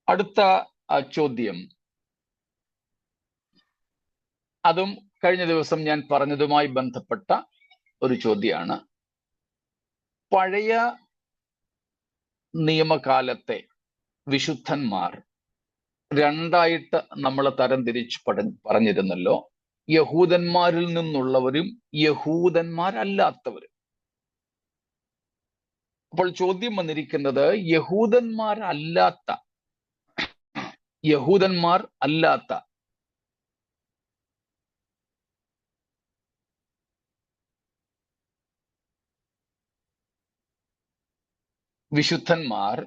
അടുത്ത ചോദ്യം, അതും കഴിഞ്ഞ ദിവസം ഞാൻ പറഞ്ഞതുമായി ബന്ധപ്പെട്ട ഒരു ചോദ്യമാണ്. പഴയ നിയമകാലത്തെ വിശുദ്ധന്മാർ രണ്ടായിട്ട് നമ്മൾ തരംതിരിച്ച് പറഞ്ഞിരുന്നല്ലോ. യഹൂദന്മാരിൽ നിന്നുള്ളവരും യഹൂദന്മാരല്ലാത്തവരും. അപ്പോൾ ചോദ്യം വന്നിരിക്കുന്നത്, യഹൂദന്മാർ അല്ലാത്ത വിശുദ്ധന്മാർ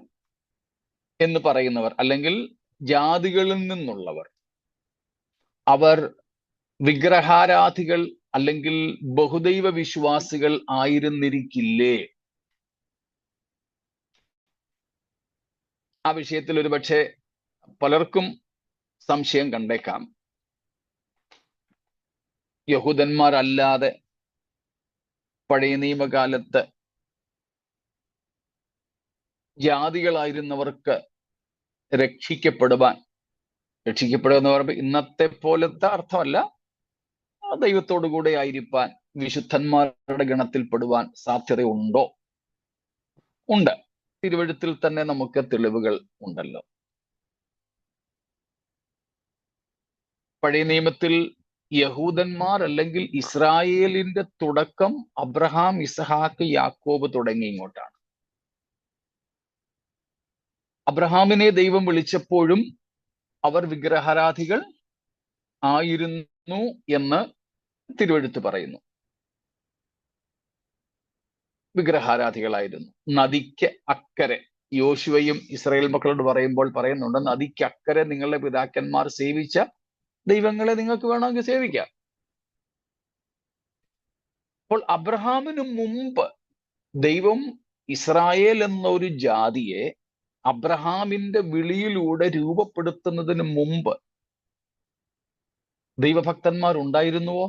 എന്ന് പറയുന്നവർ, അല്ലെങ്കിൽ ജാതികളിൽ നിന്നുള്ളവർ, അവർ വിഗ്രഹാരാധികൾ അല്ലെങ്കിൽ ബഹുദൈവ വിശ്വാസികൾ ആയിരുന്നിരിക്കില്ലേ? ആ വിഷയത്തിൽ ഒരുപക്ഷെ പലർക്കും സംശയം കണ്ടേക്കാം. യഹൂദന്മാരല്ലാതെ പഴയ നിയമകാലത്ത് ജാതികളായിരുന്നവർക്ക് രക്ഷിക്കപ്പെടുക എന്ന് പറയുമ്പോൾ ഇന്നത്തെ പോലത്തെ അർത്ഥമല്ല, ദൈവത്തോടു കൂടെ ആയിരിക്കാൻ വിശുദ്ധന്മാരുടെ ഗണത്തിൽപ്പെടുവാൻ സാധ്യതയുണ്ടോ? ഉണ്ട്. തിരുവെഴുത്തിൽ തന്നെ നമുക്ക് തെളിവുകൾ ഉണ്ടല്ലോ. പഴയ നിയമത്തിൽ യഹൂദന്മാർ അല്ലെങ്കിൽ ഇസ്രായേലിന്റെ തുടക്കം അബ്രഹാം, ഇസഹാക്ക്, യാക്കോബ് തുടങ്ങി ഇങ്ങോട്ടാണ്. അബ്രഹാമിനെ ദൈവം വിളിച്ചപ്പോഴും അവർ വിഗ്രഹാരാധികൾ ആയിരുന്നു എന്ന് തിരുവെഴുത്ത് പറയുന്നു. വിഗ്രഹാരാധികളായിരുന്നു. നദിക്ക് അക്കരെ യോശുവയും ഇസ്രായേൽ മക്കളോട് പറയുമ്പോൾ പറയുന്നുണ്ട്, നദിക്ക് അക്കരെ നിങ്ങളുടെ പിതാക്കന്മാർ സേവിച്ച ദൈവങ്ങളെ നിങ്ങൾക്ക് വേണമെങ്കിൽ സേവിക്കാം. അപ്പോൾ അബ്രഹാമിന് മുമ്പ് ദൈവം ഇസ്രായേൽ എന്നൊരു ജാതിയെ അബ്രഹാമിന്റെ വിളിയിലൂടെ രൂപപ്പെടുത്തുന്നതിന് മുമ്പ് ദൈവഭക്തന്മാർ ഉണ്ടായിരുന്നുവോ?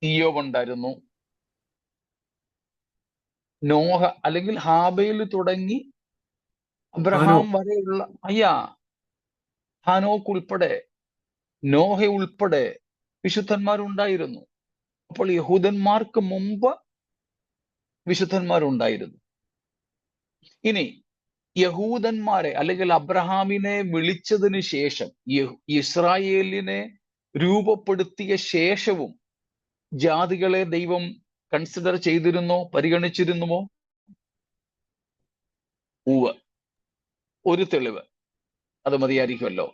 ഇയ്യോബ് ഉണ്ടായിരുന്നു. നോഹ അല്ലെങ്കിൽ ഹാബേൽ തുടങ്ങി അബ്രഹാം വരെയുള്ള ഹാനോക്ക് ഉൾപ്പെടെ, നോഹ ഉൾപ്പെടെ വിശുദ്ധന്മാരുണ്ടായിരുന്നു. അപ്പോൾ യഹൂദന്മാർക്ക് മുമ്പ് വിശുദ്ധന്മാരുണ്ടായിരുന്നു. ഇനി യഹൂദന്മാരെ അല്ലെങ്കിൽ അബ്രഹാമിനെ വിളിച്ചതിന് ശേഷം, ഇസ്രായേലിനെ രൂപപ്പെടുത്തിയ ശേഷവും ജാതികളെ ദൈവം കൺസിഡർ ചെയ്തിരുന്നോ, പരിഗണിച്ചിരുന്നുവോ? ഒരു തെളിവ് അത് മതിയായിരിക്കുമല്ലോ.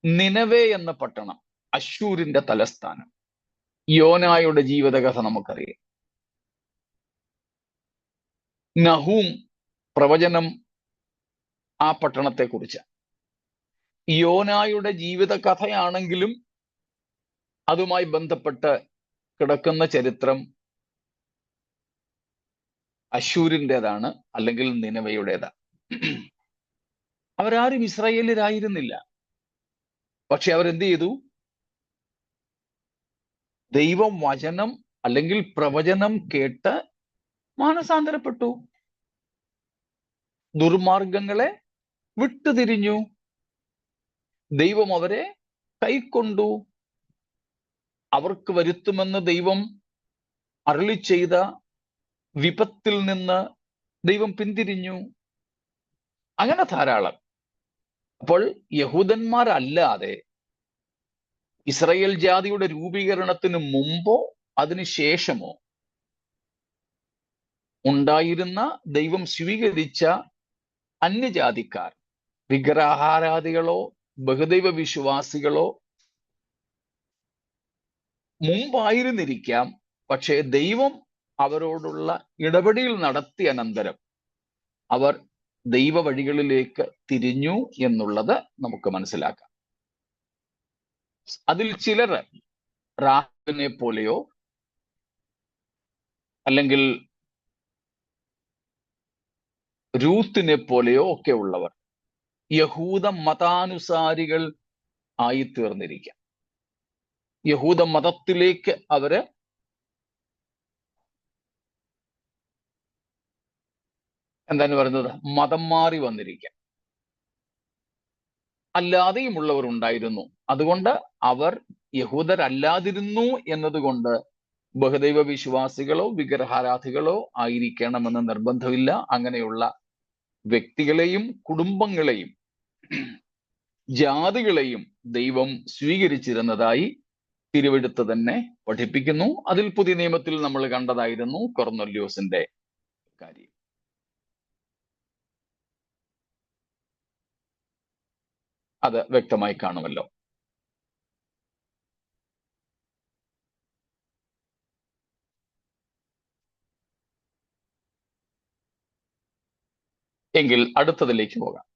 നിനവേ എന്ന പട്ടണം അശ്ശൂരിന്റെ തലസ്ഥാനം. യോനായുടെ ജീവിതകഥ നമുക്കറിയാം. നഹൂം പ്രവചനം ആ പട്ടണത്തെ കുറിച്ച്. യോനായുടെ ജീവിത കഥയാണെങ്കിലും അതുമായി ബന്ധപ്പെട്ട് കിടക്കുന്ന ചരിത്രം അശ്ശൂരിൻ്റെതാണ് അല്ലെങ്കിൽ നിനവയുടേതാണ്. അവരാരും ഇസ്രായേലിലായിരുന്നില്ല. പക്ഷെ അവരെന്ത് ചെയ്തു? ദൈവം വചനം അല്ലെങ്കിൽ പ്രവചനം കേട്ട് മാനസാന്തരപ്പെട്ടു, ദുർമാർഗങ്ങളെ വിട്ടുതിരിഞ്ഞു, ദൈവം അവരെ കൈക്കൊണ്ടു. അവർക്ക് വരുത്തുമെന്ന് ദൈവം അരുളി ചെയ്ത വിപത്തിൽ നിന്ന് ദൈവം പിന്തിരിഞ്ഞു. അങ്ങനെ ധാരാളം. അപ്പോൾ യഹൂദന്മാരല്ലാതെ ഇസ്രായേൽ ജാതിയുടെ രൂപീകരണത്തിന് മുമ്പോ അതിനുശേഷമോ ഉണ്ടായിരുന്ന ദൈവം സ്വീകരിച്ച അന്യജാതിക്കാർ, വിഗ്രഹാരാധികളോ ബഹുദൈവ വിശ്വാസികളോ മുമ്പായിരുന്നിരിക്കാം. പക്ഷേ ദൈവം അവരോടുള്ള ഇടപെടൽ നടത്തിയ അനന്തരം അവർ ദൈവ വഴികളിലേക്ക് തിരിഞ്ഞു എന്നുള്ളത് നമുക്ക് മനസ്സിലാക്കാം. അതിൽ ചിലർ റാഹബിനെ പോലെയോ അല്ലെങ്കിൽ രൂത്തിനെ പോലെയോ ഒക്കെ ഉള്ളവർ യഹൂദ മതാനുസാരികൾ ആയിത്തീർന്നിരിക്കാം. യഹൂദ മതത്തിലേക്ക് അവര് എന്താണ് പറയുന്നത്? മതം മാറി വന്നിരിക്കാം. അല്ലാതെയുമുള്ളവർ ഉണ്ടായിരുന്നു. അതുകൊണ്ട് അവർ യഹൂദരല്ലാതിരുന്നു എന്നതുകൊണ്ട് ബഹുദൈവ വിശ്വാസികളോ വിഗ്രഹാരാധികളോ ആയിരിക്കണമെന്ന് നിർബന്ധമില്ല. അങ്ങനെയുള്ള വ്യക്തികളെയും കുടുംബങ്ങളെയും ജാതികളെയും ദൈവം സ്വീകരിച്ചിരുന്നതായി തിരുവെടുത്ത് തന്നെ പഠിപ്പിക്കുന്നു. അതിൽ പുതിയ നിയമത്തിൽ നമ്മൾ കണ്ടതായിരുന്നു കൊർന്നല്യോസിന്റെ കാര്യം. അത് വ്യക്തമായി കാണുമല്ലോ. എങ്കിൽ അടുത്തതിലേക്ക് പോകാം.